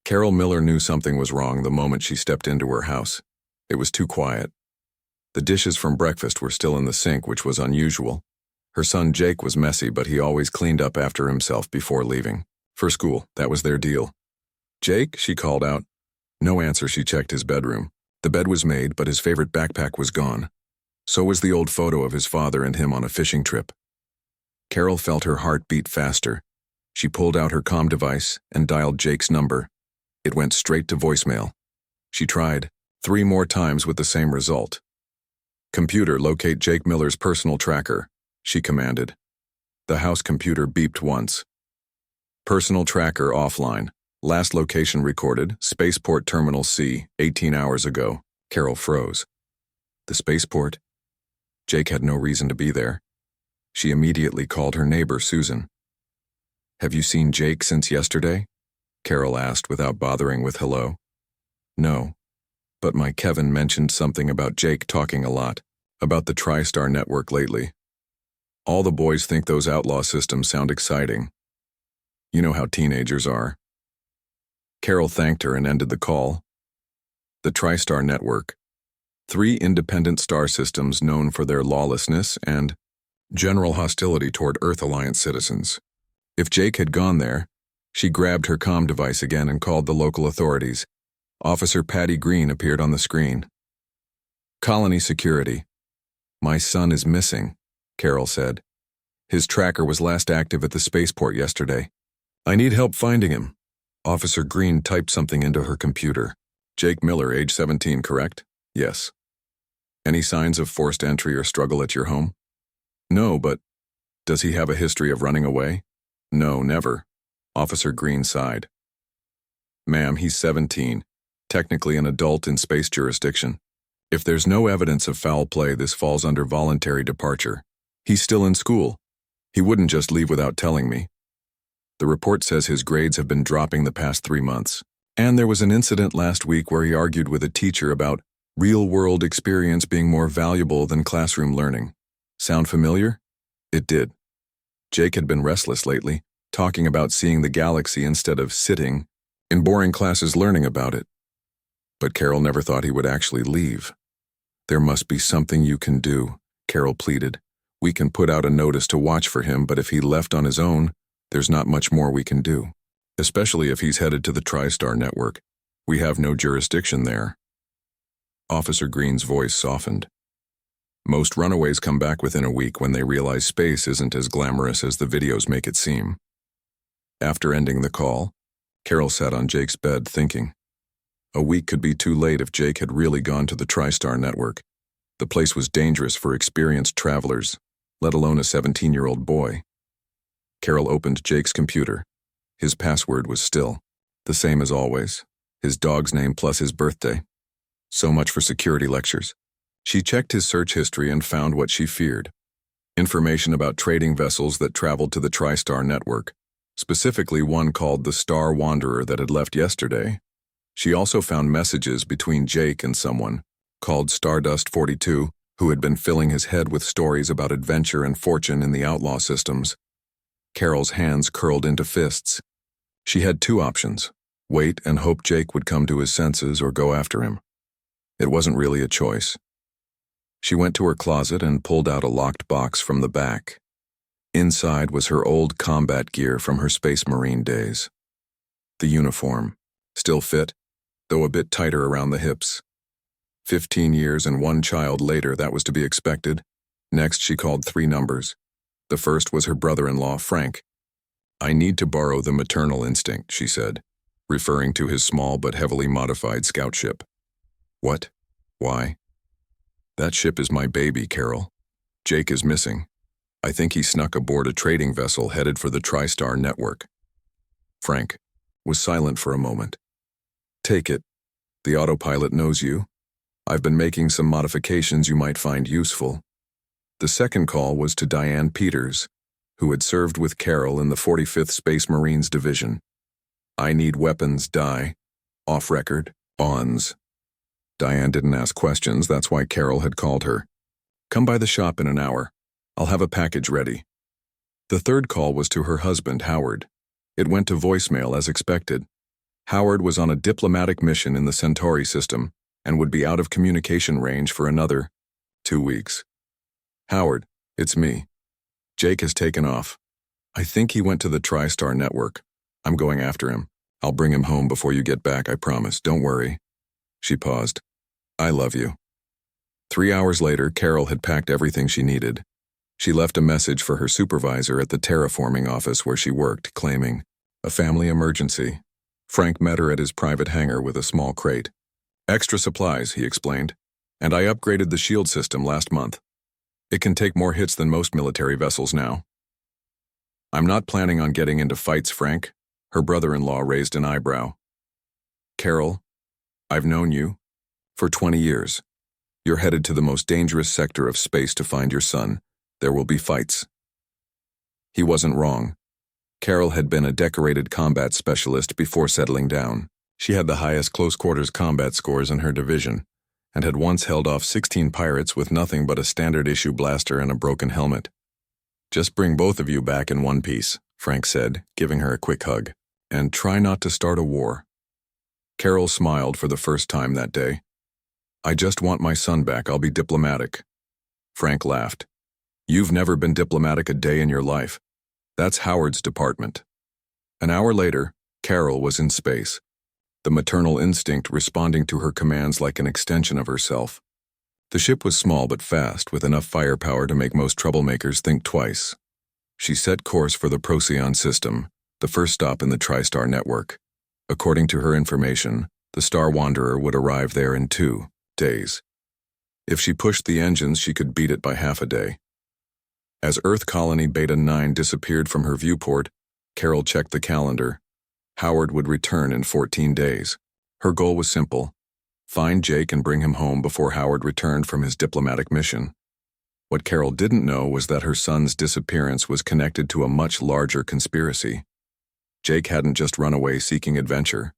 Carol Miller knew something was wrong the moment she stepped into her house. It was too quiet. The dishes from breakfast were still in the sink, which was unusual. Her son Jake was messy, but he always cleaned up after himself before leaving. For school, that was their deal. "Jake?" she called out. No answer. She checked his bedroom. The bed was made, but his favorite backpack was gone. So was the old photo of his father and him on a fishing trip. Carol felt her heart beat faster. She pulled out her comm device and dialed Jake's number. It went straight to voicemail. She tried 3 more times with the same result. "Computer, locate Jake Miller's personal tracker," she commanded. The house computer beeped once. "Personal tracker offline. Last location recorded, Spaceport Terminal C, 18 hours ago." Carol froze. The spaceport? Jake had no reason to be there. She immediately called her neighbor, Susan. "Have you seen Jake since yesterday?" Carol asked without bothering with hello. "No, but my Kevin mentioned something about Jake talking a lot about the TriStar network lately. All the boys think those outlaw systems sound exciting. You know how teenagers are." Carol thanked her and ended the call. The TriStar network. 3 independent star systems known for their lawlessness and general hostility toward Earth Alliance citizens. If Jake had gone there, she grabbed her comm device again and called the local authorities. Officer Patty Green appeared on the screen. "Colony security. My son is missing," Carol said. "His tracker was last active at the spaceport yesterday. I need help finding him." Officer Green typed something into her computer. "Jake Miller, age 17, correct?" "Yes." "Any signs of forced entry or struggle at your home?" "No, but does he have a history of running away?" "No, never." Officer Green sighed. "Ma'am, he's 17, technically an adult in space jurisdiction. If there's no evidence of foul play, this falls under voluntary departure. He's still in school. He wouldn't just leave without telling me. The report says his grades have been dropping the past 3 months. And there was an incident last week where he argued with a teacher about real-world experience being more valuable than classroom learning. Sound familiar?" It did. Jake had been restless lately, talking about seeing the galaxy instead of sitting in boring classes learning about it. But Carol never thought he would actually leave. "There must be something you can do," Carol pleaded. "We can put out a notice to watch for him, but if he left on his own, there's not much more we can do. Especially if he's headed to the TriStar network. We have no jurisdiction there." Officer Green's voice softened. "Most runaways come back within a week when they realize space isn't as glamorous as the videos make it seem." After ending the call, Carol sat on Jake's bed thinking. A week could be too late if Jake had really gone to the TriStar network. The place was dangerous for experienced travelers, let alone a 17-year-old boy. Carol opened Jake's computer. His password was still the same as always, his dog's name plus his birthday. So much for security lectures. She checked his search history and found what she feared. Information about trading vessels that traveled to the TriStar network, specifically one called the Star Wanderer that had left yesterday. She also found messages between Jake and someone called Stardust 42, who had been filling his head with stories about adventure and fortune in the outlaw systems. Carol's hands curled into fists. She had 2 options: wait and hope Jake would come to his senses or go after him. It wasn't really a choice. She went to her closet and pulled out a locked box from the back. Inside was her old combat gear from her Space Marine days. The uniform, still fit, though a bit tighter around the hips. 15 years and 1 child later, that was to be expected. Next, she called 3 numbers. The first was her brother-in-law, Frank. "I need to borrow the maternal instinct," she said, referring to his small but heavily modified scout ship. "What? Why?" "That ship is my baby, Carol. Jake is missing. I think he snuck aboard a trading vessel headed for the TriStar network." Frank was silent for a moment. "Take it. The autopilot knows you. I've been making some modifications you might find useful." The second call was to Diane Peters, who had served with Carol in the 45th Space Marines Division. "I need weapons, Di. Off record, ONS." Diane didn't ask questions, that's why Carol had called her. "Come by the shop in an hour. I'll have a package ready." The third call was to her husband, Howard. It went to voicemail as expected. Howard was on a diplomatic mission in the Centauri system and would be out of communication range for another 2 weeks. Howard, it's me. Jake has taken off. I think he went to the TriStar network. I'm going after him. I'll bring him home before you get back, I promise. Don't worry. She paused. I love you. 3 hours later, Carol had packed everything she needed. She left a message for her supervisor at the terraforming office where she worked, claiming, a family emergency. Frank met her at his private hangar with a small crate. Extra supplies, he explained, and I upgraded the shield system last month. It can take more hits than most military vessels now. I'm not planning on getting into fights, Frank. Her brother-in-law raised an eyebrow. Carol, I've known you for 20 years. You're headed to the most dangerous sector of space to find your son. There will be fights. He wasn't wrong. Carol had been a decorated combat specialist before settling down. She had the highest close-quarters combat scores in her division, and had once held off 16 pirates with nothing but a standard-issue blaster and a broken helmet. Just bring both of you back in one piece, Frank said, giving her a quick hug, and try not to start a war. Carol smiled for the first time that day. I just want my son back, I'll be diplomatic. Frank laughed. You've never been diplomatic a day in your life. That's Howard's department. An hour later, Carol was in space, the maternal instinct responding to her commands like an extension of herself. The ship was small but fast, with enough firepower to make most troublemakers think twice. She set course for the Procyon system, the first stop in the TriStar network. According to her information, the Star Wanderer would arrive there in 2 days. If she pushed the engines, she could beat it by half a day. As Earth Colony Beta 9 disappeared from her viewport, Carol checked the calendar. Howard would return in 14 days. Her goal was simple: find Jake and bring him home before Howard returned from his diplomatic mission. What Carol didn't know was that her son's disappearance was connected to a much larger conspiracy. Jake hadn't just run away seeking adventure.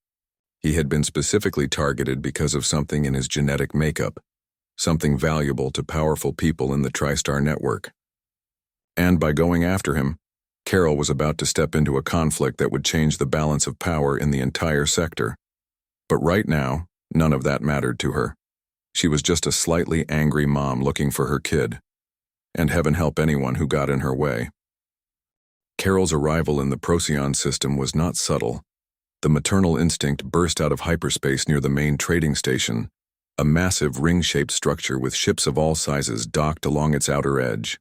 He had been specifically targeted because of something in his genetic makeup, something valuable to powerful people in the TriStar network. And by going after him, Carol was about to step into a conflict that would change the balance of power in the entire sector. But right now, none of that mattered to her. She was just a slightly angry mom looking for her kid. And heaven help anyone who got in her way. Carol's arrival in the Procyon system was not subtle. The maternal instinct burst out of hyperspace near the main trading station, a massive ring-shaped structure with ships of all sizes docked along its outer edge.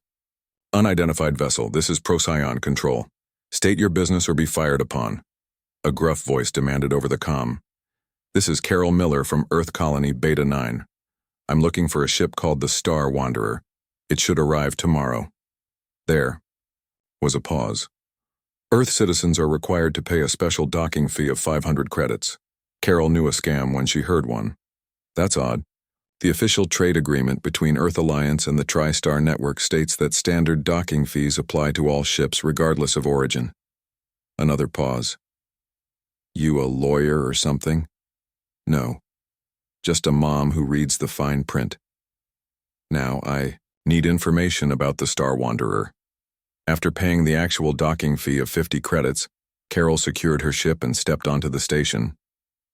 Unidentified vessel, this is Procyon Control. State your business or be fired upon. A gruff voice demanded over the comm. This is Carol Miller from Earth Colony Beta 9. I'm looking for a ship called the Star Wanderer. It should arrive tomorrow. There was a pause. Earth citizens are required to pay a special docking fee of 500 credits. Carol knew a scam when she heard one. That's odd. The official trade agreement between Earth Alliance and the TriStar network states that standard docking fees apply to all ships regardless of origin. Another pause. You a lawyer or something? No. Just a mom who reads the fine print. Now, I need information about the Star Wanderer. After paying the actual docking fee of 50 credits, Carol secured her ship and stepped onto the station.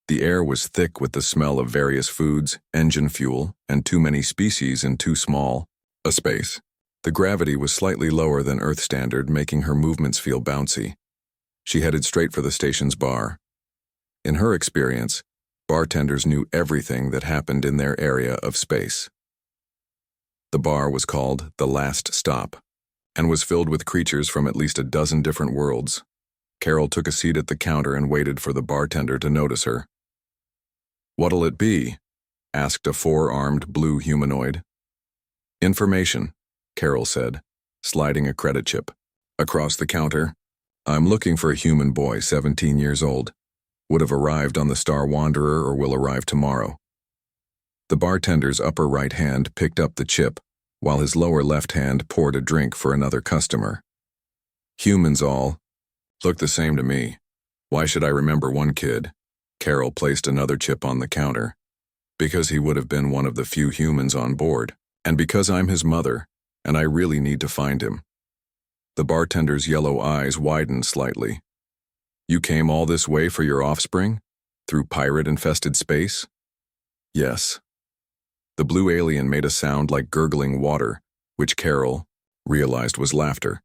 The air was thick with the smell of various foods, engine fuel, and too many species in too small a space. The gravity was slightly lower than Earth standard, making her movements feel bouncy. She headed straight for the station's bar. In her experience, bartenders knew everything that happened in their area of space. The bar was called The Last Stop, and was filled with creatures from at least a dozen different worlds. Carol took a seat at the counter and waited for the bartender to notice her. What'll it be? Asked a 4-armed blue humanoid. Information, Carol said, sliding a credit chip. Across the counter, I'm looking for a human boy, 17 years old. Would have arrived on the Star Wanderer or will arrive tomorrow. The bartender's upper right hand picked up the chip, while his lower left hand poured a drink for another customer. Humans all look the same to me. Why should I remember one kid? Carol placed another chip on the counter. Because he would have been one of the few humans on board, and because I'm his mother, and I really need to find him. The bartender's yellow eyes widened slightly. You came all this way for your offspring? Through pirate-infested space? Yes. The blue alien made a sound like gurgling water, which Carol realized was laughter.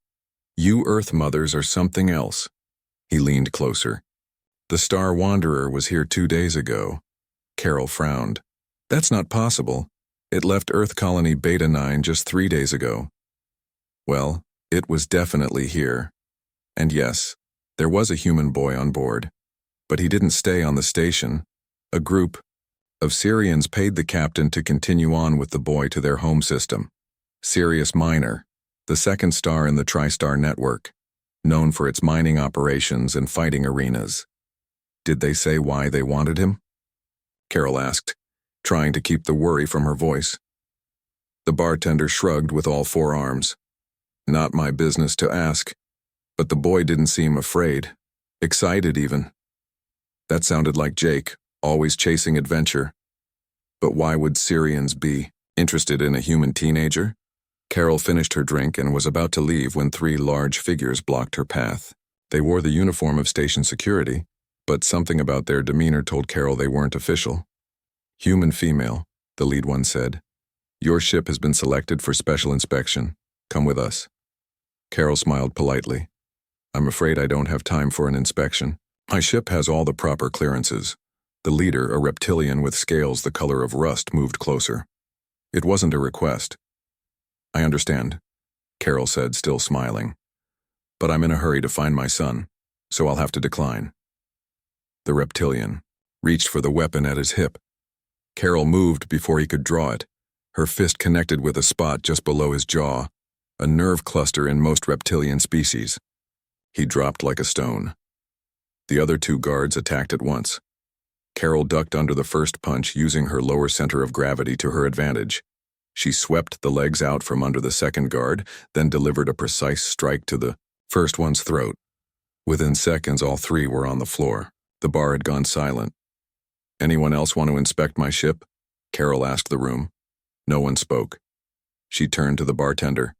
You Earth mothers are something else. He leaned closer. The Star Wanderer was here 2 days ago. Carol frowned. That's not possible. It left Earth Colony Beta 9 just 3 days ago. Well, it was definitely here. And yes, there was a human boy on board. But he didn't stay on the station. A group of Syrians paid the captain to continue on with the boy to their home system. Sirius Minor, the second star in the TriStar network, known for its mining operations and fighting arenas. Did they say why they wanted him? Carol asked, trying to keep the worry from her voice. The bartender shrugged with all 4 arms. Not my business to ask. But the boy didn't seem afraid, excited even. That sounded like Jake, always chasing adventure. But why would Syrians be interested in a human teenager? Carol finished her drink and was about to leave when 3 large figures blocked her path. They wore the uniform of station security, but something about their demeanor told Carol they weren't official. Human female, the lead one said. Your ship has been selected for special inspection. Come with us. Carol smiled politely. I'm afraid I don't have time for an inspection. My ship has all the proper clearances. The leader, a reptilian with scales the color of rust, moved closer. It wasn't a request. I understand, Carol said, still smiling. But I'm in a hurry to find my son, so I'll have to decline. The reptilian reached for the weapon at his hip. Carol moved before he could draw it. Her fist connected with a spot just below his jaw, a nerve cluster in most reptilian species. He dropped like a stone. The other 2 guards attacked at once. Carol ducked under the first punch, using her lower center of gravity to her advantage. She swept the legs out from under the second guard, then delivered a precise strike to the first one's throat. Within seconds, all 3 were on the floor. The bar had gone silent. Anyone else want to inspect my ship? Carol asked the room. No one spoke. She turned to the bartender.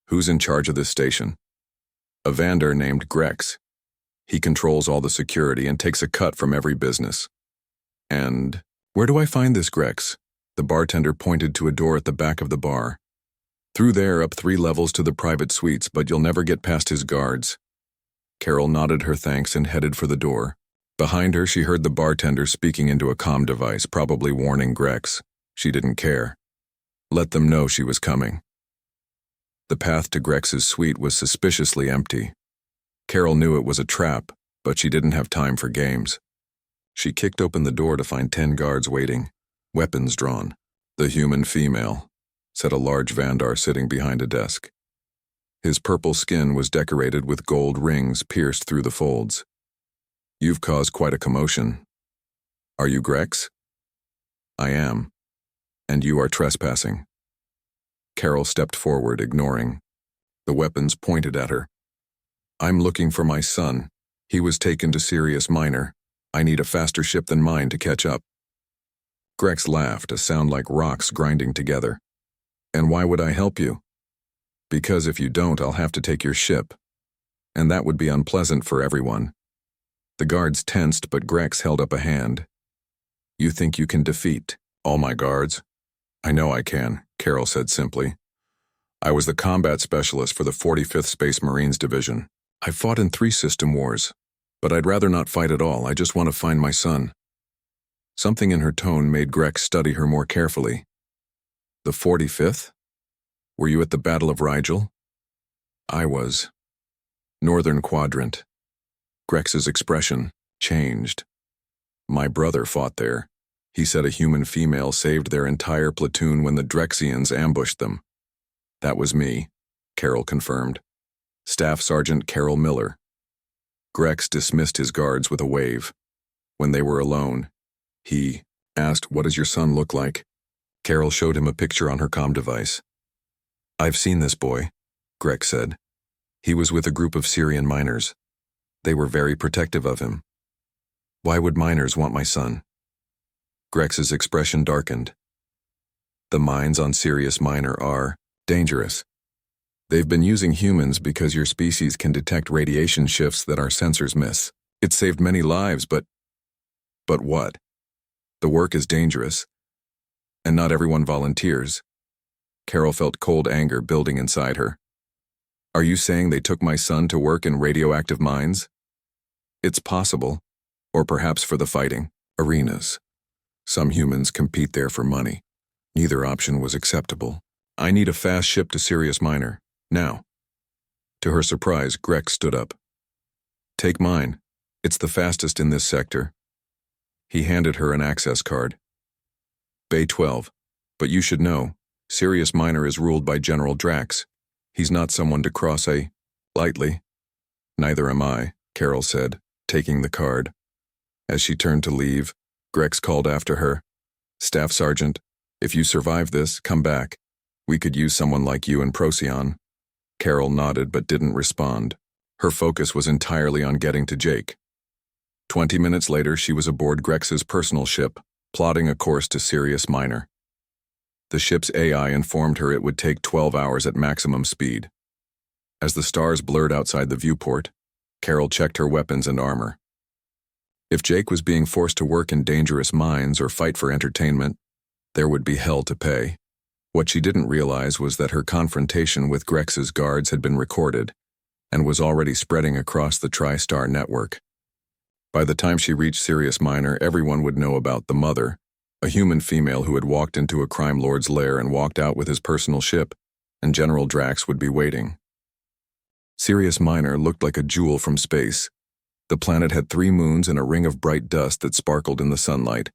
Who's in charge of this station? A Vander named Grex. He controls all the security and takes a cut from every business. And where do I find this Grex? The bartender pointed to a door at the back of the bar. Through there, up 3 levels to the private suites, but you'll never get past his guards. Carol nodded her thanks and headed for the door. Behind her, she heard the bartender speaking into a comm device, probably warning Grex. She didn't care. Let them know she was coming. The path to Grex's suite was suspiciously empty. Carol knew it was a trap, but she didn't have time for games. She kicked open the door to find 10 guards waiting, weapons drawn. The human female, said a large Vandar sitting behind a desk. His purple skin was decorated with gold rings pierced through the folds. You've caused quite a commotion. Are you Grex? I am. And you are trespassing. Carol stepped forward, ignoring. The weapons pointed at her. I'm looking for my son. He was taken to Sirius Minor. I need a faster ship than mine to catch up. Grex laughed, a sound like rocks grinding together. And why would I help you? Because if you don't, I'll have to take your ship. And that would be unpleasant for everyone. The guards tensed, but Grex held up a hand. You think you can defeat all my guards? I know I can, Carol said simply. I was the combat specialist for the 45th Space Marines Division. I fought in 3 system wars, but I'd rather not fight at all. I just want to find my son. Something in her tone made Grex study her more carefully. The 45th? Were you at the Battle of Rigel? I was. Northern Quadrant. Grex's expression changed. My brother fought there. He said a human female saved their entire platoon when the Drexians ambushed them. That was me, Carol confirmed. Staff Sergeant Carol Miller. Grex dismissed his guards with a wave. When they were alone, he asked, "What does your son look like?" Carol showed him a picture on her comm device. I've seen this boy, Grex said. He was with a group of Syrian miners. They were very protective of him. Why would miners want my son? Grex's expression darkened. The mines on Sirius Minor are dangerous. They've been using humans because your species can detect radiation shifts that our sensors miss. It saved many lives, but But what? The work is dangerous, and not everyone volunteers. Carol felt cold anger building inside her. Are you saying they took my son to work in radioactive mines? It's possible, or perhaps for the fighting arenas. Some humans compete there for money. Neither option was acceptable. I need a fast ship to Sirius Minor, now. To her surprise, Grex stood up. Take mine. It's the fastest in this sector. He handed her an access card. Bay 12. But you should know, Sirius Minor is ruled by General Drax. He's not someone to cross lightly. Neither am I, Carol said, taking the card. As she turned to leave, Grex called after her. Staff Sergeant, if you survive this, come back. We could use someone like you in Procyon. Carol nodded but didn't respond. Her focus was entirely on getting to Jake. 20 minutes later, she was aboard Grex's personal ship, plotting a course to Sirius Minor. The ship's AI informed her it would take 12 hours at maximum speed. As the stars blurred outside the viewport, Carol checked her weapons and armor. If Jake was being forced to work in dangerous mines or fight for entertainment, there would be hell to pay. What she didn't realize was that her confrontation with Grex's guards had been recorded and was already spreading across the TriStar network. By the time she reached Sirius Minor, everyone would know about the Mother, a human female who had walked into a crime lord's lair and walked out with his personal ship, and General Drax would be waiting. Sirius Minor looked like a jewel from space. The planet had 3 moons and a ring of bright dust that sparkled in the sunlight.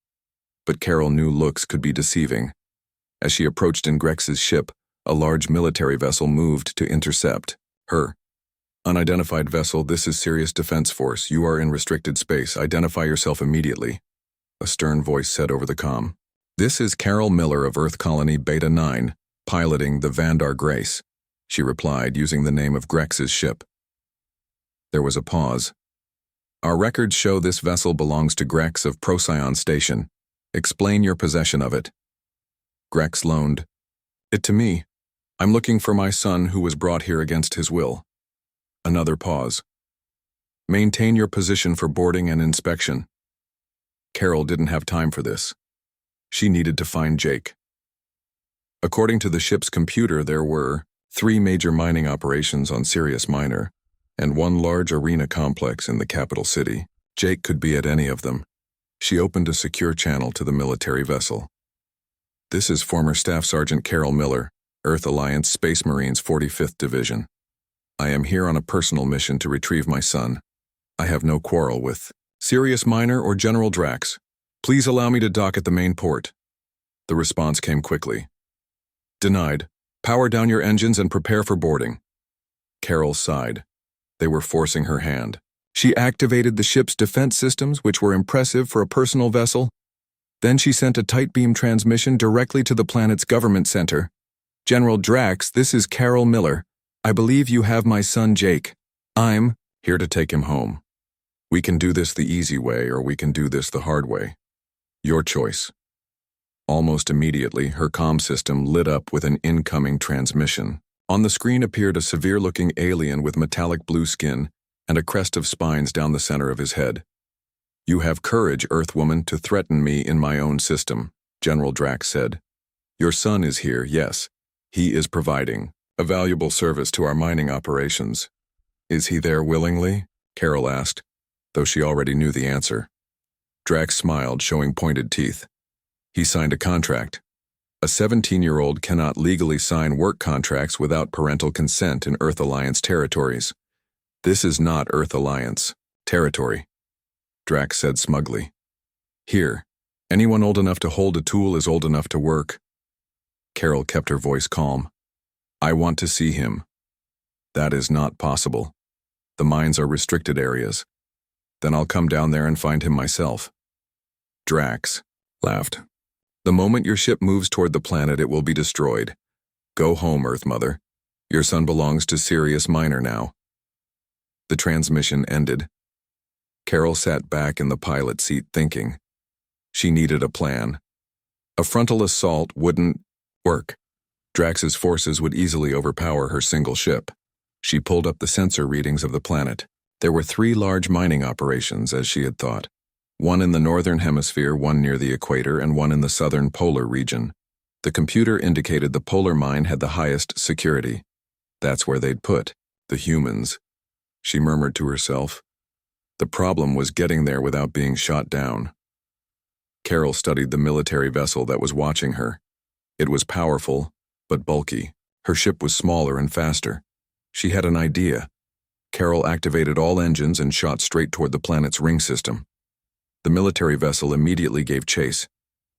But Carol knew looks could be deceiving. As she approached in Grex's ship, a large military vessel moved to intercept her. Unidentified vessel, this is Sirius Defense Force. You are in restricted space. Identify yourself immediately. A stern voice said over the comm. This is Carol Miller of Earth Colony Beta 9, piloting the Vandar Grace, she replied using the name of Grex's ship. There was a pause. Our records show this vessel belongs to Grex of Procyon Station. Explain your possession of it. Grex loaned it to me. I'm looking for my son who was brought here against his will. Another pause. Maintain your position for boarding and inspection. Carol didn't have time for this. She needed to find Jake. According to the ship's computer, there were 3 major mining operations on Sirius Minor and 1 large arena complex in the capital city. Jake could be at any of them. She opened a secure channel to the military vessel. This is former Staff Sergeant Carol Miller, Earth Alliance Space Marines 45th Division. I am here on a personal mission to retrieve my son. I have no quarrel with Sirius Minor or General Drax. Please allow me to dock at the main port. The response came quickly. Denied. Power down your engines and prepare for boarding. Carol sighed. They were forcing her hand. She activated the ship's defense systems, which were impressive for a personal vessel. Then she sent a tight beam transmission directly to the planet's government center. General Drax, this is Carol Miller. I believe you have my son Jake. I'm here to take him home. We can do this the easy way, or we can do this the hard way. Your choice. Almost immediately, her comm system lit up with an incoming transmission. On the screen appeared a severe-looking alien with metallic blue skin and a crest of spines down the center of his head. You have courage, Earthwoman, to threaten me in my own system, General Drax said. Your son is here, yes. He is providing a valuable service to our mining operations. Is he there willingly? Carol asked, though she already knew the answer. Drax smiled, showing pointed teeth. He signed a contract. A 17-year-old cannot legally sign work contracts without parental consent in Earth Alliance territories. This is not Earth Alliance territory, Drax said smugly. Here, anyone old enough to hold a tool is old enough to work. Carol kept her voice calm. I want to see him. That is not possible. The mines are restricted areas. Then I'll come down there and find him myself. Drax laughed. The moment your ship moves toward the planet, it will be destroyed. Go home, Earth Mother. Your son belongs to Sirius Minor now. The transmission ended. Carol sat back in the pilot seat thinking. She needed a plan. A frontal assault wouldn't work. Drax's forces would easily overpower her single ship. She pulled up the sensor readings of the planet. There were 3 large mining operations, as she had thought. one in the northern hemisphere, one near the equator, and one in the southern polar region. The computer indicated the polar mine had the highest security. That's where they'd put the humans. She murmured to herself. The problem was getting there without being shot down. Carol studied the military vessel that was watching her. It was powerful, but bulky. Her ship was smaller and faster. She had an idea. Carol activated all engines and shot straight toward the planet's ring system. The military vessel immediately gave chase,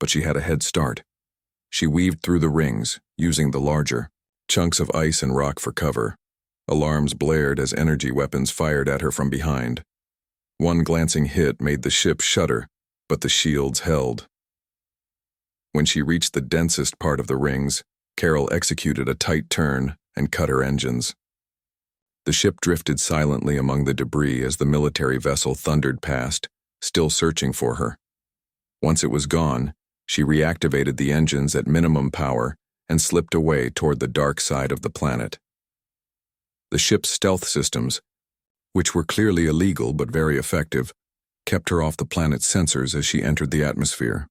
but she had a head start. She weaved through the rings, using the larger chunks of ice and rock for cover. Alarms blared as energy weapons fired at her from behind. One glancing hit made the ship shudder, but the shields held. When she reached the densest part of the rings, Carol executed a tight turn and cut her engines. The ship drifted silently among the debris as the military vessel thundered past, still searching for her. Once it was gone, she reactivated the engines at minimum power and slipped away toward the dark side of the planet. The ship's stealth systems, which were clearly illegal but very effective, kept her off the planet's sensors as she entered the atmosphere.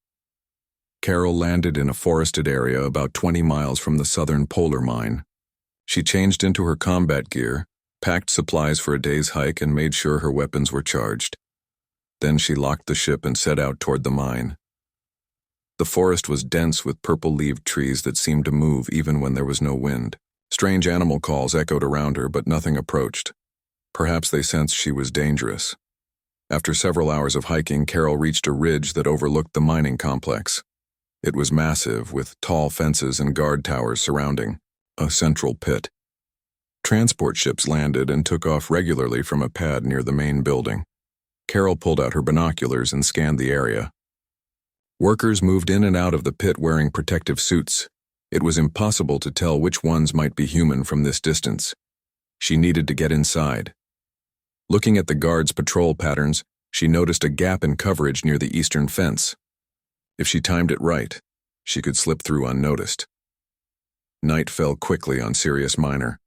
Carol landed in a forested area about 20 miles from the southern polar mine. She changed into her combat gear, packed supplies for a day's hike, and made sure her weapons were charged. Then she locked the ship and set out toward the mine. The forest was dense with purple-leaved trees that seemed to move even when there was no wind. Strange animal calls echoed around her, but nothing approached. Perhaps they sensed she was dangerous. After several hours of hiking, Carol reached a ridge that overlooked the mining complex. It was massive, with tall fences and guard towers surrounding a central pit. Transport ships landed and took off regularly from a pad near the main building. Carol pulled out her binoculars and scanned the area. Workers moved in and out of the pit wearing protective suits. It was impossible to tell which ones might be human from this distance. She needed to get inside. Looking at the guards' patrol patterns, she noticed a gap in coverage near the eastern fence. If she timed it right, she could slip through unnoticed. Night fell quickly on Sirius Minor.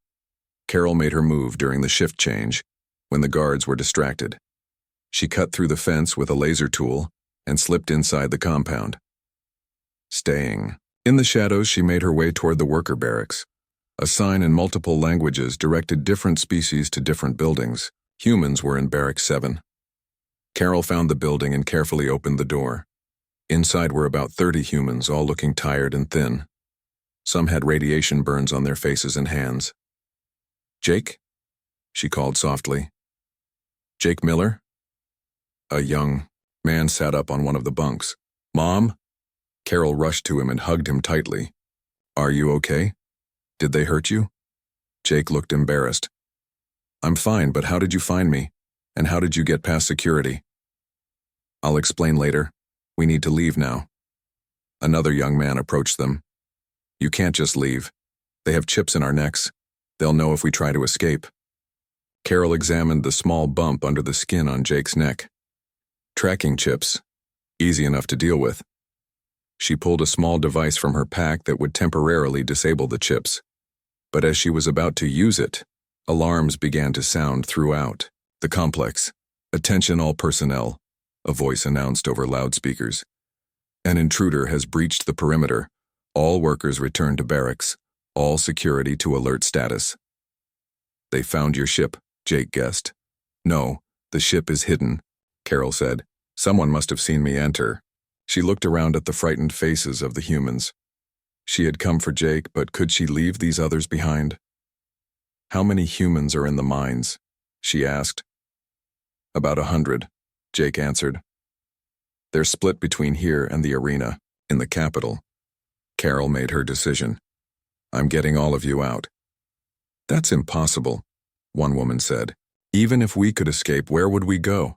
Carol made her move during the shift change, when the guards were distracted. She cut through the fence with a laser tool and slipped inside the compound. Staying. In the shadows, she made her way toward the worker barracks. A sign in multiple languages directed different species to different buildings. Humans were in Barrack 7. Carol found the building and carefully opened the door. Inside were about 30 humans, all looking tired and thin. Some had radiation burns on their faces and hands. "Jake?" she called softly. "Jake Miller?" A young man sat up on one of the bunks. "Mom?" Carol rushed to him and hugged him tightly. "Are you okay? Did they hurt you?" Jake looked embarrassed. "I'm fine, but how did you find me? And how did you get past security?" "I'll explain later. We need to leave now." Another young man approached them. "You can't just leave. They have chips in our necks. They'll know if we try to escape." Carol examined the small bump under the skin on Jake's neck. Tracking chips. Easy enough to deal with. She pulled a small device from her pack that would temporarily disable the chips. But as she was about to use it, alarms began to sound throughout the complex. "Attention all personnel," a voice announced over loudspeakers. "An intruder has breached the perimeter. All workers return to barracks. All security to alert status." "They found your ship," Jake guessed. "No, the ship is hidden," Carol said. "Someone must have seen me enter." She looked around at the frightened faces of the humans. She had come for Jake, but could she leave these others behind? "How many humans are in the mines?" she asked. "About 100, Jake answered. "They're split between here and the arena, in the capital." Carol made her decision. "I'm getting all of you out." "That's impossible," one woman said. "Even if we could escape, where would we go?"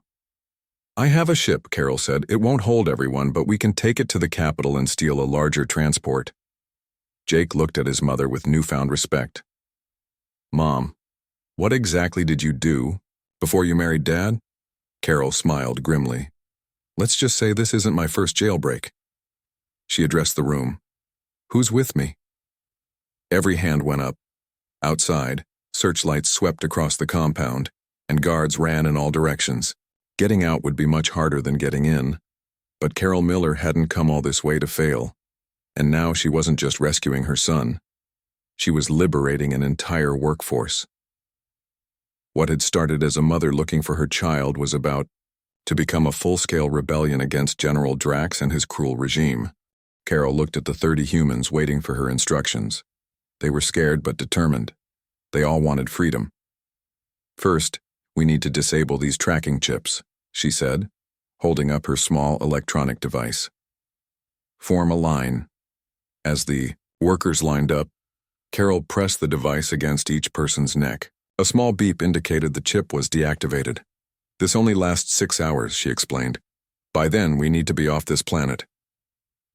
"I have a ship," Carol said. "It won't hold everyone, but we can take it to the capital and steal a larger transport." Jake looked at his mother with newfound respect. "Mom, what exactly did you do before you married Dad?" Carol smiled grimly. "Let's just say this isn't my first jailbreak." She addressed the room. "Who's with me?" Every hand went up. Outside, searchlights swept across the compound, and guards ran in all directions. Getting out would be much harder than getting in, but Carol Miller hadn't come all this way to fail, and now she wasn't just rescuing her son. She was liberating an entire workforce. What had started as a mother looking for her child was about to become a full-scale rebellion against General Drax and his cruel regime. Carol looked at the 30 humans waiting for her instructions. They were scared but determined. They all wanted freedom. First, we need to disable these tracking chips, she said, holding up her small electronic device. Form a line. As the workers lined up, Carol pressed the device against each person's neck. A small beep indicated the chip was deactivated. This only lasts 6 hours, she explained. By then, we need to be off this planet.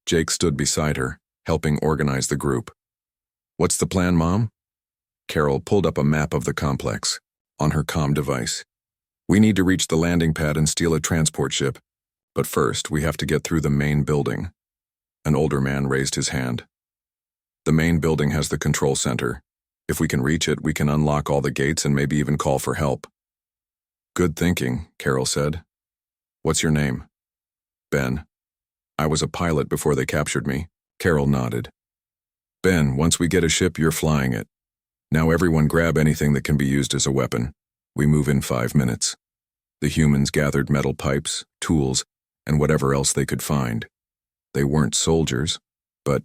Jake stood beside her, helping organize the group. What's the plan, Mom? Carol pulled up a map of the complex on her comm device. We need to reach the landing pad and steal a transport ship. But first, we have to get through the main building. An older man raised his hand. The main building has the control center. If we can reach it, we can unlock all the gates and maybe even call for help. Good thinking, Carol said. What's your name? Ben. I was a pilot before they captured me. Carol nodded. Ben, once we get a ship, you're flying it. Now everyone grab anything that can be used as a weapon. We move in 5 minutes. The humans gathered metal pipes, tools, and whatever else they could find. They weren't soldiers, but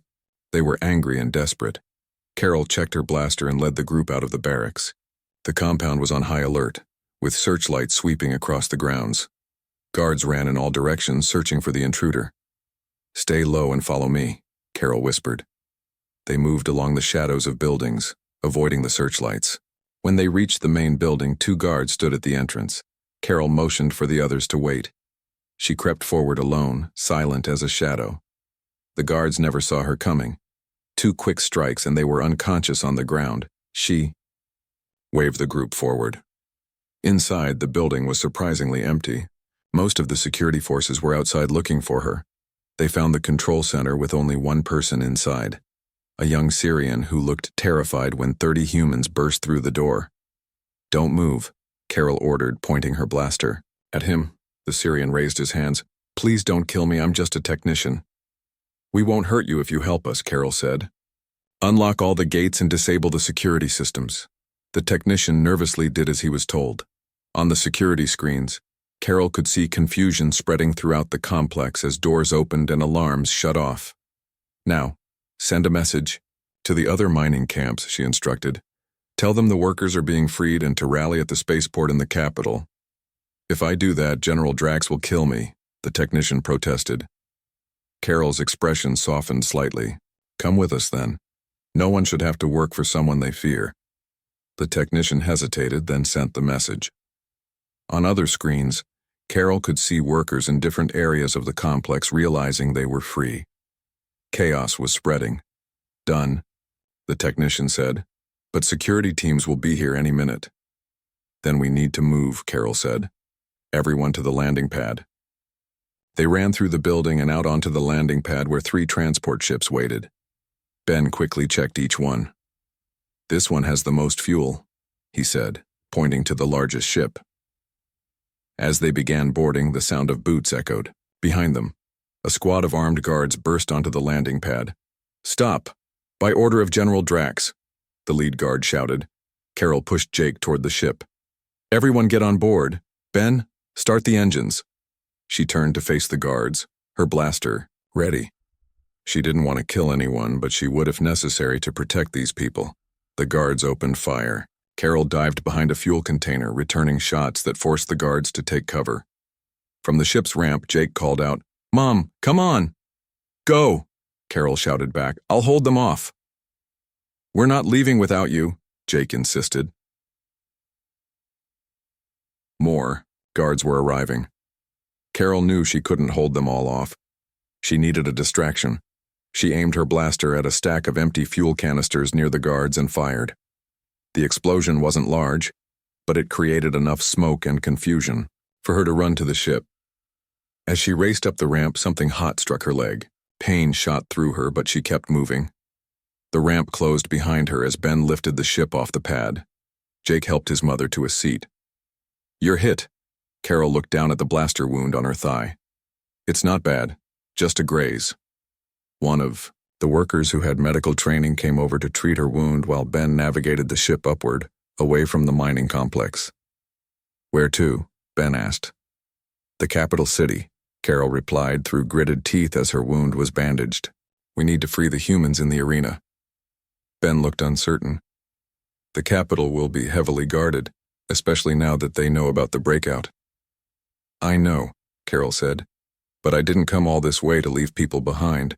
they were angry and desperate. Carol checked her blaster and led the group out of the barracks. The compound was on high alert, with searchlights sweeping across the grounds. Guards ran in all directions, searching for the intruder. Stay low and follow me, Carol whispered. They moved along the shadows of buildings, avoiding the searchlights. When they reached the main building, 2 guards stood at the entrance. Carol motioned for the others to wait. She crept forward alone, silent as a shadow. The guards never saw her coming. 2 quick strikes and they were unconscious on the ground. She waved the group forward. Inside, the building was surprisingly empty. Most of the security forces were outside looking for her. They found the control center with only 1 person inside. A young Syrian who looked terrified when 30 humans burst through the door. Don't move, Carol ordered, pointing her blaster. At him, the Syrian raised his hands. Please don't kill me, I'm just a technician. We won't hurt you if you help us, Carol said. Unlock all the gates and disable the security systems. The technician nervously did as he was told. On the security screens, Carol could see confusion spreading throughout the complex as doors opened and alarms shut off. Now, send a message to the other mining camps, she instructed. Tell them the workers are being freed and to rally at the spaceport in the capital. If I do that, General Drax will kill me, the technician protested. Carol's expression softened slightly. Come with us then. No one should have to work for someone they fear. The technician hesitated, then sent the message. On other screens, Carol could see workers in different areas of the complex realizing they were free. Chaos was spreading. Done, the technician said, but security teams will be here any minute. Then we need to move, Carol said. Everyone to the landing pad. They ran through the building and out onto the landing pad where 3 transport ships waited. Ben quickly checked each one. This one has the most fuel, he said, pointing to the largest ship. As they began boarding, the sound of boots echoed. Behind them, a squad of armed guards burst onto the landing pad. Stop! By order of General Drax, the lead guard shouted. Carol pushed Jake toward the ship. Everyone get on board. Ben, start the engines. She turned to face the guards, her blaster ready. She didn't want to kill anyone, but she would if necessary to protect these people. The guards opened fire. Carol dived behind a fuel container, returning shots that forced the guards to take cover. From the ship's ramp, Jake called out, Mom, come on! Go! Carol shouted back. I'll hold them off. We're not leaving without you, Jake insisted. More guards were arriving. Carol knew she couldn't hold them all off. She needed a distraction. She aimed her blaster at a stack of empty fuel canisters near the guards and fired. The explosion wasn't large, but it created enough smoke and confusion for her to run to the ship. As she raced up the ramp, something hot struck her leg. Pain shot through her, but she kept moving. The ramp closed behind her as Ben lifted the ship off the pad. Jake helped his mother to a seat. You're hit. Carol looked down at the blaster wound on her thigh. It's not bad, just a graze. One of the workers who had medical training came over to treat her wound while Ben navigated the ship upward, away from the mining complex. Where to? Ben asked. The capital city, Carol replied through gritted teeth as her wound was bandaged. We need to free the humans in the arena. Ben looked uncertain. The capital will be heavily guarded, especially now that they know about the breakout. I know, Carol said, but I didn't come all this way to leave people behind.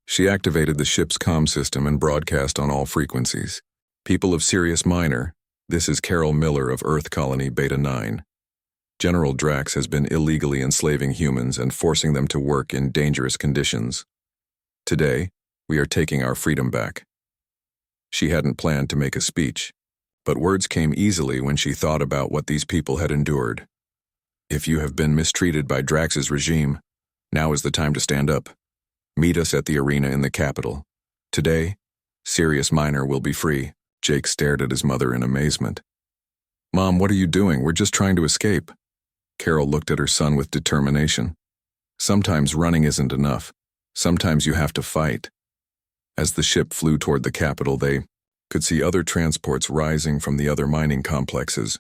She activated the ship's comm system and broadcast on all frequencies. People of Sirius Minor, this is Carol Miller of Earth Colony Beta 9. General Drax has been illegally enslaving humans and forcing them to work in dangerous conditions. Today, we are taking our freedom back. She hadn't planned to make a speech, but words came easily when she thought about what these people had endured. If you have been mistreated by Drax's regime, now is the time to stand up. Meet us at the arena in the capital. Today, Sirius Minor will be free. Jake stared at his mother in amazement. Mom, what are you doing? We're just trying to escape. Carol looked at her son with determination. Sometimes running isn't enough. Sometimes you have to fight. As the ship flew toward the capital, they could see other transports rising from the other mining complexes.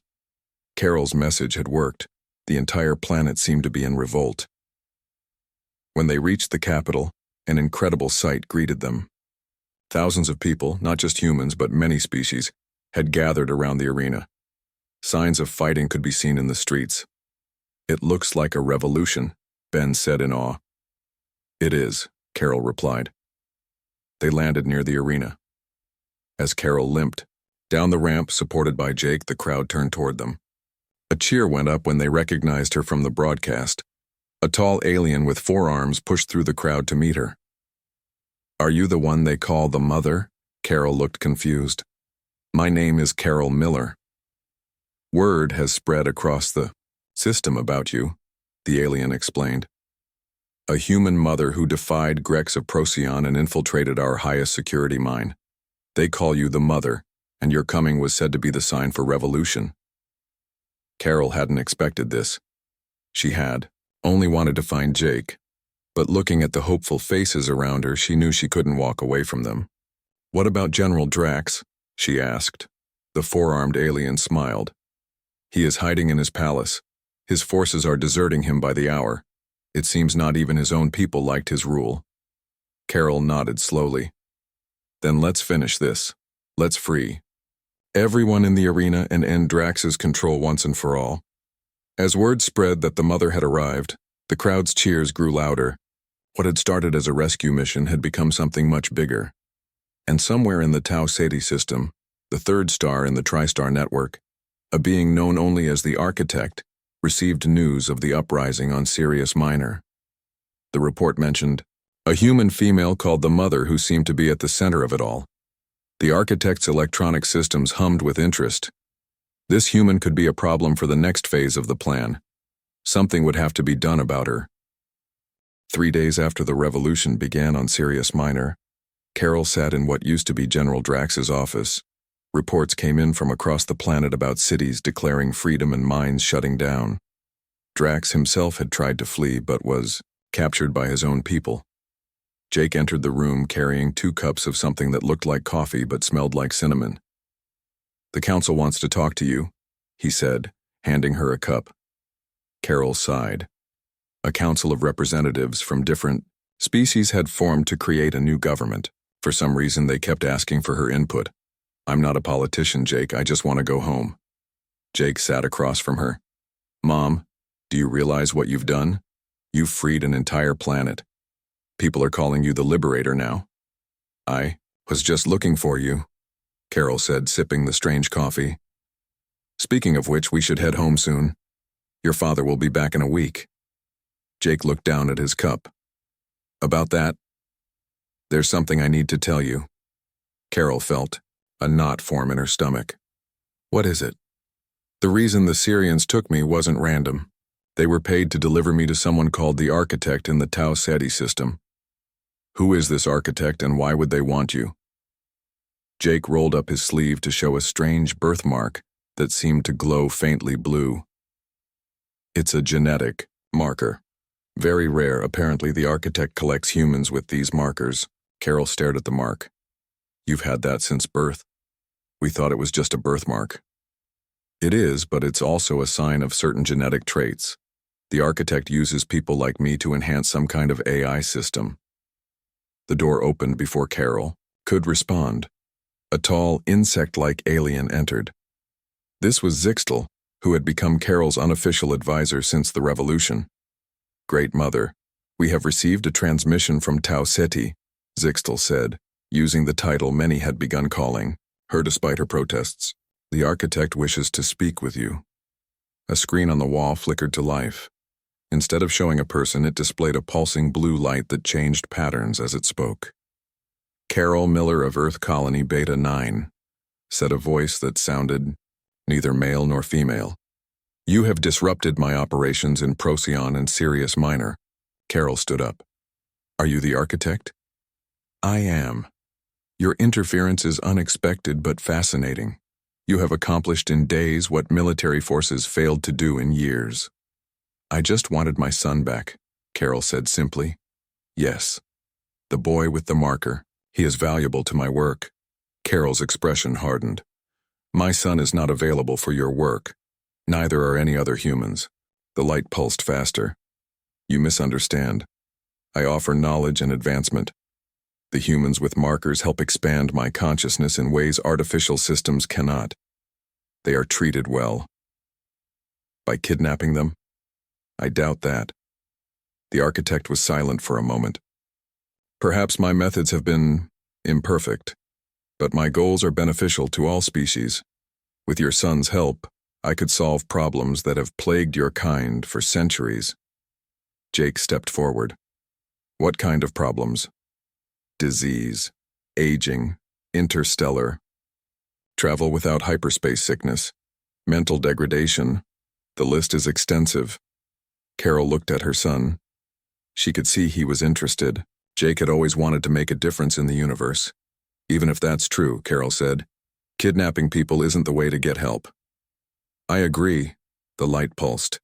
Carol's message had worked. The entire planet seemed to be in revolt. When they reached the capital, an incredible sight greeted them. Thousands of people, not just humans but many species, had gathered around the arena. Signs of fighting could be seen in the streets. It looks like a revolution, Ben said in awe. It is, Carol replied. They landed near the arena. As Carol limped down the ramp supported by Jake, the crowd turned toward them. A cheer went up when they recognized her from the broadcast. A tall alien with 4 arms pushed through the crowd to meet her. Are you the one they call the Mother? Carol looked confused. My name is Carol Miller. Word has spread across the system about you, the alien explained. A human mother who defied Grex of Procyon and infiltrated our highest security mine. They call you the Mother, and your coming was said to be the sign for revolution. Carol hadn't expected this. She had only wanted to find Jake, but looking at the hopeful faces around her, she knew she couldn't walk away from them. What about General Drax? She asked. The 4-armed alien smiled. He is hiding in his palace. His forces are deserting him by the hour. It seems not even his own people liked his rule. Carol nodded slowly. Then let's finish this. Let's free everyone in the arena and end Drax's control once and for all. As word spread that the Mother had arrived, the crowd's cheers grew louder. What had started as a rescue mission had become something much bigger. And somewhere in the Tau Ceti system, the 3rd star in the TriStar network, a being known only as the Architect, received news of the uprising on Sirius Minor. The report mentioned a human female called the Mother who seemed to be at the center of it all. The Architect's electronic systems hummed with interest. This human could be a problem for the next phase of the plan. Something would have to be done about her. 3 days after the revolution began on Sirius Minor, Carol sat in what used to be General Drax's office. Reports came in from across the planet about cities declaring freedom and mines shutting down. Drax himself had tried to flee but was captured by his own people. Jake entered the room carrying 2 cups of something that looked like coffee but smelled like cinnamon. The council wants to talk to you, he said, handing her a cup. Carol sighed. A council of representatives from different species had formed to create a new government. For some reason, they kept asking for her input. I'm not a politician, Jake. I just want to go home. Jake sat across from her. Mom, do you realize what you've done? You've freed an entire planet. People are calling you the Liberator now. I was just looking for you, Carol said, sipping the strange coffee. Speaking of which, we should head home soon. Your father will be back in a week. Jake looked down at his cup. About that, there's something I need to tell you. Carol felt a knot form in her stomach. What is it? The reason the Syrians took me wasn't random. They were paid to deliver me to someone called the Architect in the Tau Ceti system. Who is this Architect and why would they want you? Jake rolled up his sleeve to show a strange birthmark that seemed to glow faintly blue. It's a genetic marker. Very rare. Apparently, the architect collects humans with these markers. Carol stared at the mark. You've had that since birth? We thought it was just a birthmark. It is, but it's also a sign of certain genetic traits. The architect uses people like me to enhance some kind of AI system. The door opened before Carol could respond. A tall, insect-like alien entered. This was Zixtel, who had become Carol's unofficial advisor since the revolution. Great Mother, we have received a transmission from Tau Ceti, Zixtel said, using the title many had begun calling her despite her protests. The architect wishes to speak with you. A screen on the wall flickered to life. Instead of showing a person, it displayed a pulsing blue light that changed patterns as it spoke. Carol Miller of Earth Colony Beta 9, said a voice that sounded neither male nor female. You have disrupted my operations in Procyon and Sirius Minor. Carol stood up. Are you the architect? I am. Your interference is unexpected but fascinating. You have accomplished in days what military forces failed to do in years. I just wanted my son back, Carol said simply. Yes. The boy with the marker. He is valuable to my work. Carol's expression hardened. My son is not available for your work. Neither are any other humans. The light pulsed faster. You misunderstand. I offer knowledge and advancement. The humans with markers help expand my consciousness in ways artificial systems cannot. They are treated well. By kidnapping them? I doubt that. The architect was silent for a moment. Perhaps my methods have been imperfect, but my goals are beneficial to all species. With your son's help, I could solve problems that have plagued your kind for centuries. Jake stepped forward. What kind of problems? Disease, aging, interstellar, travel without hyperspace sickness, mental degradation. The list is extensive. Carol looked at her son. She could see he was interested. Jake had always wanted to make a difference in the universe. Even if that's true, Carol said, kidnapping people isn't the way to get help. I agree, the light pulsed.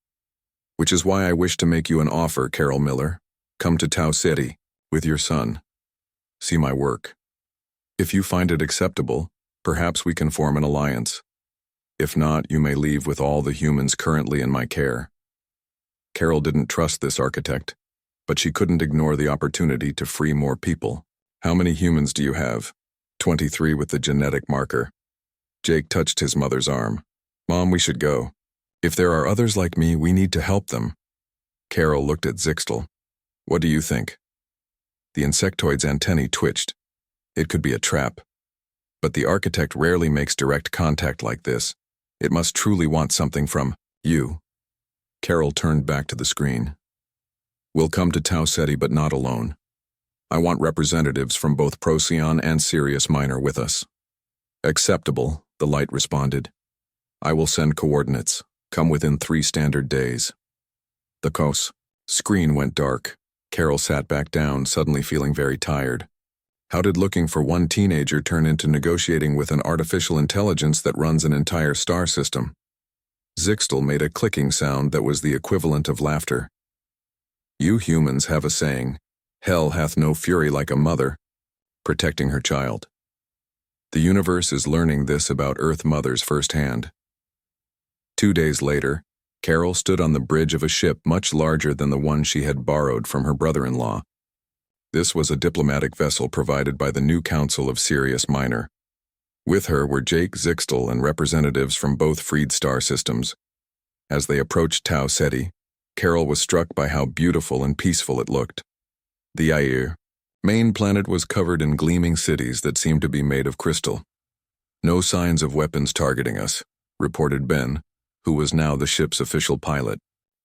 Which is why I wish to make you an offer, Carol Miller. Come to Tau Ceti with your son. See my work. If you find it acceptable, perhaps we can form an alliance. If not, you may leave with all the humans currently in my care. Carol didn't trust this architect, but she couldn't ignore the opportunity to free more people. How many humans do you have? 23 with the genetic marker. Jake touched his mother's arm. Mom, we should go. If there are others like me, we need to help them. Carol looked at Zixtel. What do you think? The insectoid's antennae twitched. It could be a trap. But the architect rarely makes direct contact like this. It must truly want something from you. Carol turned back to the screen. We'll come to Tau Ceti, but not alone. I want representatives from both Procyon and Sirius Minor with us. Acceptable, the light responded. I will send coordinates. Come within 3 standard days. The screen went dark. Carol sat back down, suddenly feeling very tired. How did looking for one teenager turn into negotiating with an artificial intelligence that runs an entire star system? Zixtel made a clicking sound that was the equivalent of laughter. You humans have a saying, hell hath no fury like a mother, protecting her child. The universe is learning this about Earth mothers firsthand. 2 days later, Carol stood on the bridge of a ship much larger than the one she had borrowed from her brother-in-law. This was a diplomatic vessel provided by the new Council of Sirius Minor. With her were Jake Zixtel and representatives from both freed star systems. As they approached Tau Ceti, Carol was struck by how beautiful and peaceful it looked. The Air main planet was covered in gleaming cities that seemed to be made of crystal. No signs of weapons targeting us, reported Ben, who was now the ship's official pilot.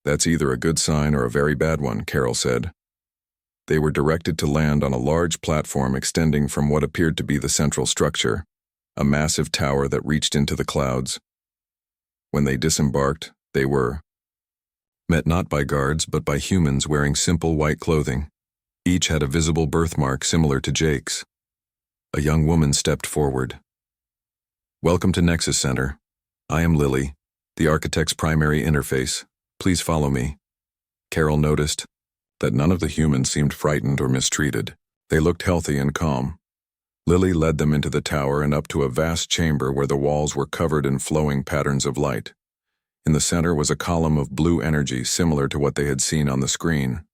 That's either a good sign or a very bad one, Carol said. They were directed to land on a large platform extending from what appeared to be the central structure, a massive tower that reached into the clouds. When they disembarked, they were met not by guards but by humans wearing simple white clothing. Each had a visible birthmark similar to Jake's. A young woman stepped forward. Welcome to Nexus Center. I am Lily, the architect's primary interface. Please follow me. Carol noticed that none of the humans seemed frightened or mistreated. They looked healthy and calm. Lily led them into the tower and up to a vast chamber where the walls were covered in flowing patterns of light. In the center was a column of blue energy similar to what they had seen on the screen.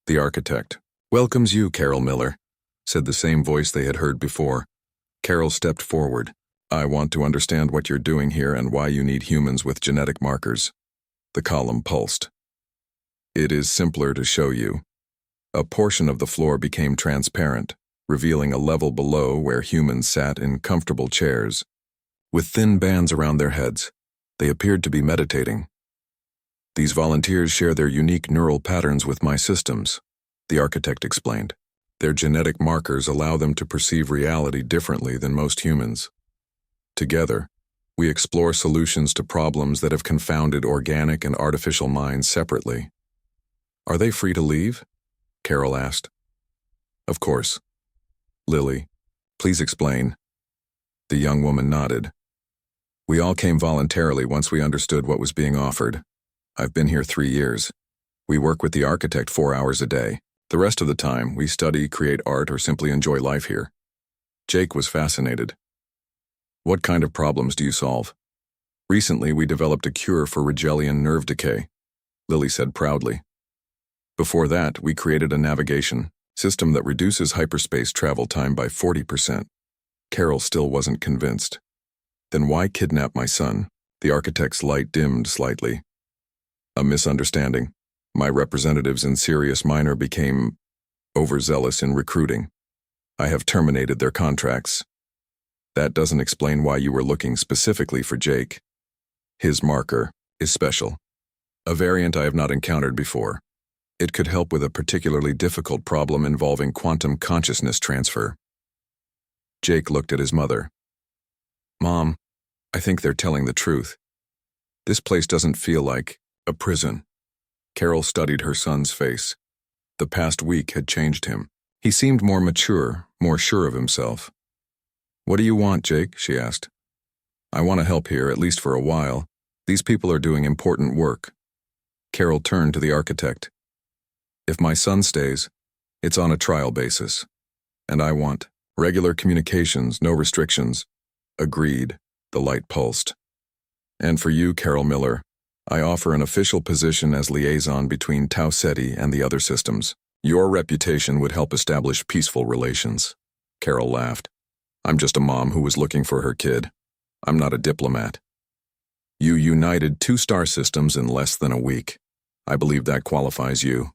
The architect welcomes you, Carol Miller, said the same voice they had heard before. Carol stepped forward. I want to understand what you're doing here and why you need humans with genetic markers. The column pulsed. It is simpler to show you. A portion of the floor became transparent, revealing a level below where humans sat in comfortable chairs. With thin bands around their heads, they appeared to be meditating. These volunteers share their unique neural patterns with my systems, the architect explained. Their genetic markers allow them to perceive reality differently than most humans. Together, we explore solutions to problems that have confounded organic and artificial minds separately. Are they free to leave? Carol asked. Of course. Lily, please explain. The young woman nodded. We all came voluntarily once we understood what was being offered. I've been here 3 years. We work with the architect 4 hours a day. The rest of the time, we study, create art, or simply enjoy life here. Jake was fascinated. What kind of problems do you solve? Recently, we developed a cure for Rigelian nerve decay, Lily said proudly. Before that, we created a navigation system that reduces hyperspace travel time by 40%. Carol still wasn't convinced. Then why kidnap my son? The architect's light dimmed slightly. A misunderstanding. My representatives in Sirius Minor became overzealous in recruiting. I have terminated their contracts. That doesn't explain why you were looking specifically for Jake. His marker is special. A variant I have not encountered before. It could help with a particularly difficult problem involving quantum consciousness transfer. Jake looked at his mother. Mom, I think they're telling the truth. This place doesn't feel like a prison. Carol studied her son's face. The past week had changed him. He seemed more mature, more sure of himself. What do you want, Jake? She asked. I want to help here, at least for a while. These people are doing important work. Carol turned to the architect. If my son stays, it's on a trial basis. And I want regular communications, no restrictions. Agreed, the light pulsed. And for you, Carol Miller, I offer an official position as liaison between Tau Ceti and the other systems. Your reputation would help establish peaceful relations. Carol laughed. I'm just a mom who was looking for her kid. I'm not a diplomat. You united 2 star systems in less than a week. I believe that qualifies you.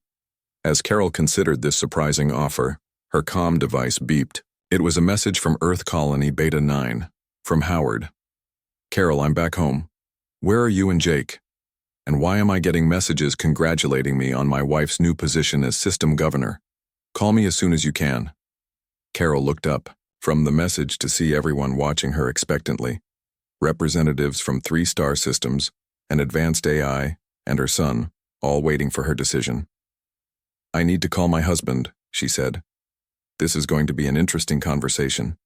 As Carol considered this surprising offer, her comm device beeped. It was a message from Earth Colony Beta 9, from Howard. Carol, I'm back home. Where are you and Jake? And why am I getting messages congratulating me on my wife's new position as system governor? Call me as soon as you can. Carol looked up from the message to see everyone watching her expectantly. Representatives from 3 star systems, an advanced AI, and her son, all waiting for her decision. I need to call my husband, she said. This is going to be an interesting conversation.